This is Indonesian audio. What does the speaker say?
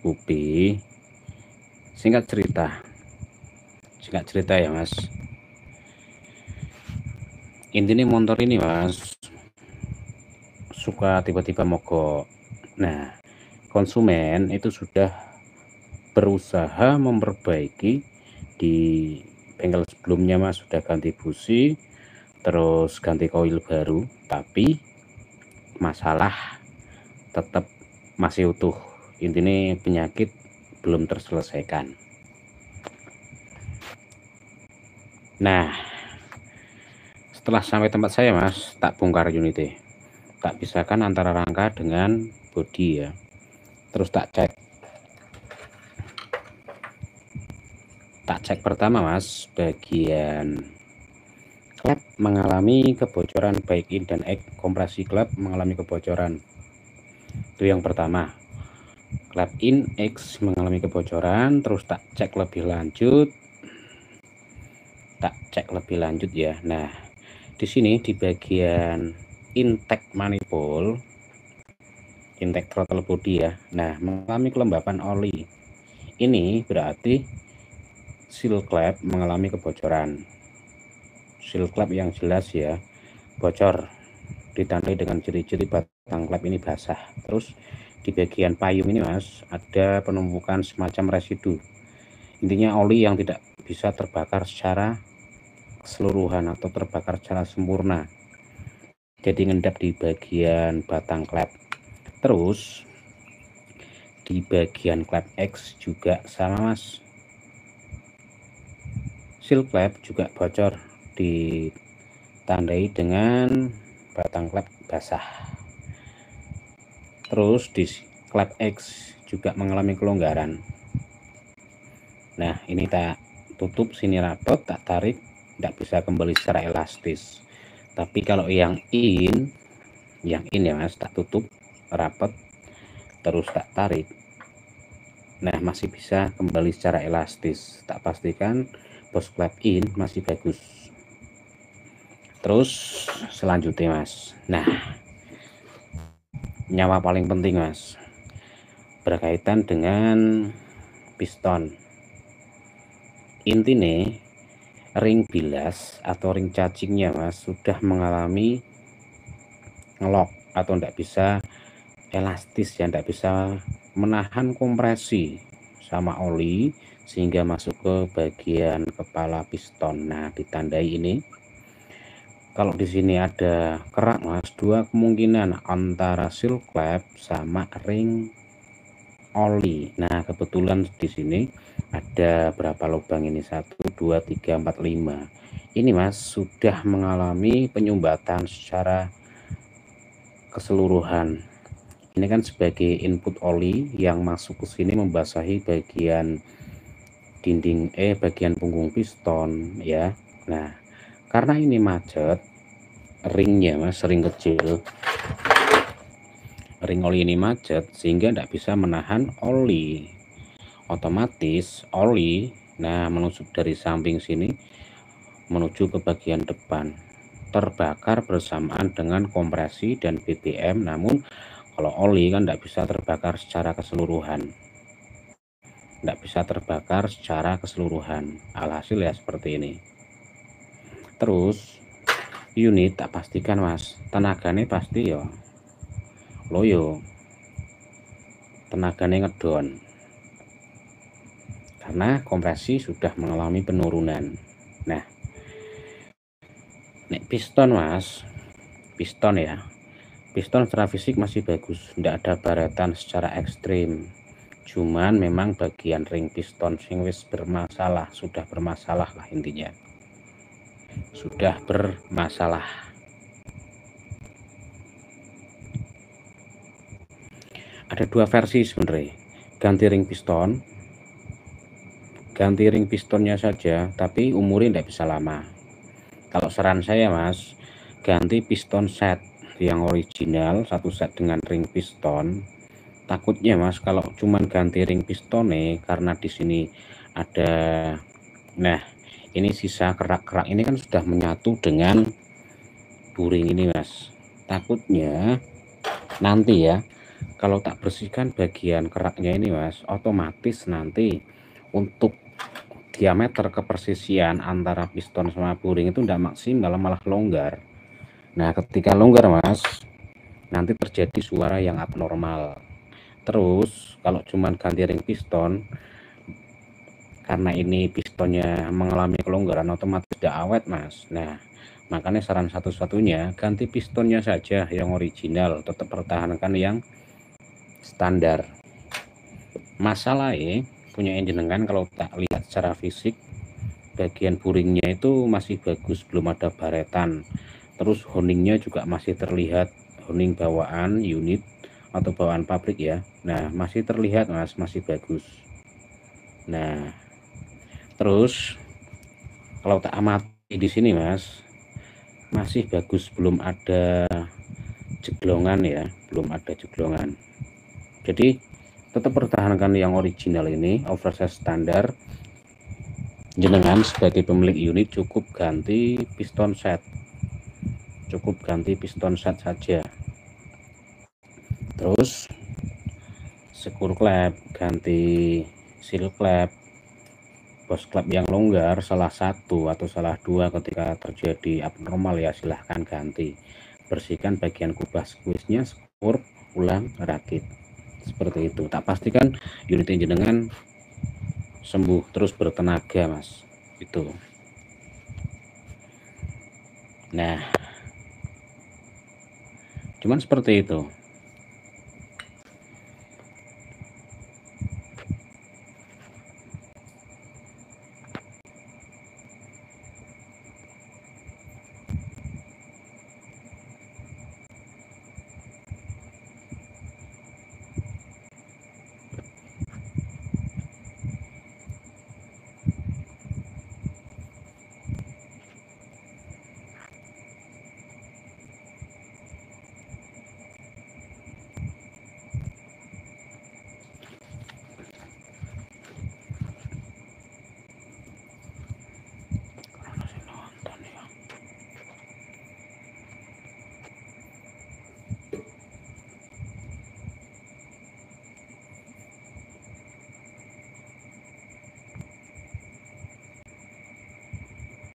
mencukupi. Singkat cerita ya Mas, intinya motor ini Mas suka tiba-tiba mogok. Nah, konsumen itu sudah berusaha memperbaiki di bengkel sebelumnya Mas, sudah ganti busi, terus ganti koil baru, tapi masalah tetap masih utuh. Intinya penyakit belum terselesaikan. Nah, setelah sampai tempat saya Mas, tak bongkar unitnya, tak pisahkan antara rangka dengan bodi ya, terus tak cek pertama Mas, bagian klep mengalami kebocoran, baik in dan ek, kompresi klep mengalami kebocoran. Itu yang pertama, klep in X mengalami kebocoran. Terus tak cek lebih lanjut ya. Nah, di sini di bagian intake manifold, intake throttle body ya, nah mengalami kelembapan oli. Ini berarti seal klep mengalami kebocoran. Seal klep yang jelas ya, bocor, ditandai dengan ciri-ciri batang klep ini basah. Terus di bagian payung ini Mas, ada penumpukan semacam residu. Intinya oli yang tidak bisa terbakar secara keseluruhan atau terbakar secara sempurna, jadi ngendap di bagian batang klep. Terus di bagian klep X juga sama Mas, seal klep juga bocor, ditandai dengan batang klep basah. Terus di klep X juga mengalami kelonggaran. Nah, ini tak tutup, sini rapet, tak tarik, tidak bisa kembali secara elastis. Tapi kalau yang in ya Mas, tak tutup rapet terus tak tarik, nah masih bisa kembali secara elastis. Tak pastikan bos klep in masih bagus. Terus selanjutnya Mas, nah nyawa paling penting Mas, berkaitan dengan piston. Intinya ring bilas atau ring cacingnya Mas sudah mengalami ngelok atau tidak bisa elastis ya, tidak bisa menahan kompresi sama oli sehingga masuk ke bagian kepala piston. Nah, ditandai ini kalau di sini ada kerak Mas, dua kemungkinan antara seal klep sama ring oli. Nah, kebetulan di sini ada berapa lubang ini, 1 2 3 4 5. Ini Mas sudah mengalami penyumbatan secara keseluruhan. Ini kan sebagai input oli yang masuk ke sini membasahi bagian dinding bagian punggung piston ya. Nah, karena ini macet ringnya Mas, ring kecil, ring oli ini macet sehingga tidak bisa menahan oli. Otomatis oli menusuk dari samping sini menuju ke bagian depan, terbakar bersamaan dengan kompresi dan BBM. Namun kalau oli kan tidak bisa terbakar secara keseluruhan, alhasil ya seperti ini. Terus unit tak pastikan Mas, tenaganya pasti ya loyo, tenaganya ngedon karena kompresi sudah mengalami penurunan. Nah, nek piston Mas, piston secara fisik masih bagus, tidak ada baretan secara ekstrim. Cuman memang bagian ring piston sing wis bermasalah, sudah bermasalah lah intinya. Sudah bermasalah. Ada dua versi sebenarnya. Ganti ring pistonnya saja, tapi umurnya tidak bisa lama. Kalau saran saya Mas, ganti piston set yang original, satu set dengan ring piston. Takutnya Mas kalau cuman ganti ring pistonnya, karena di sini ada, nah ini sisa kerak-kerak ini kan sudah menyatu dengan buring ini Mas. Takutnya nanti ya kalau tak bersihkan bagian keraknya ini Mas, otomatis nanti untuk diameter kepersisian antara piston sama buring itu tidak maksimal, malah longgar. Nah ketika longgar Mas, nanti terjadi suara yang abnormal. Terus kalau cuman ganti ring piston, karena ini pistonnya mengalami kelonggaran, otomatis tidak awet Mas. Nah makanya saran satu-satunya ganti pistonnya saja yang original, tetap pertahankan yang standar. Masalahnya punya jenengan kalau tak lihat secara fisik, bagian buringnya itu masih bagus, belum ada baretan. Terus honingnya juga masih terlihat, honing bawaan unit atau bawaan pabrik ya. Nah masih terlihat Mas, masih bagus. Nah terus kalau tak amati di sini Mas, masih bagus, belum ada jeglongan ya, belum ada jeglongan. Jadi tetap pertahankan yang original ini, oversize standar. Jenengan sebagai pemilik unit cukup ganti piston set, saja. Terus screw klep ganti, seal klep, bos klep yang longgar salah satu atau salah dua ketika terjadi abnormal ya silahkan ganti. Bersihkan bagian kubas squeeze-nya, skrup ulang, rakit seperti itu. Tak pastikan unit jenengan sembuh terus bertenaga Mas, itu. Nah cuman seperti itu.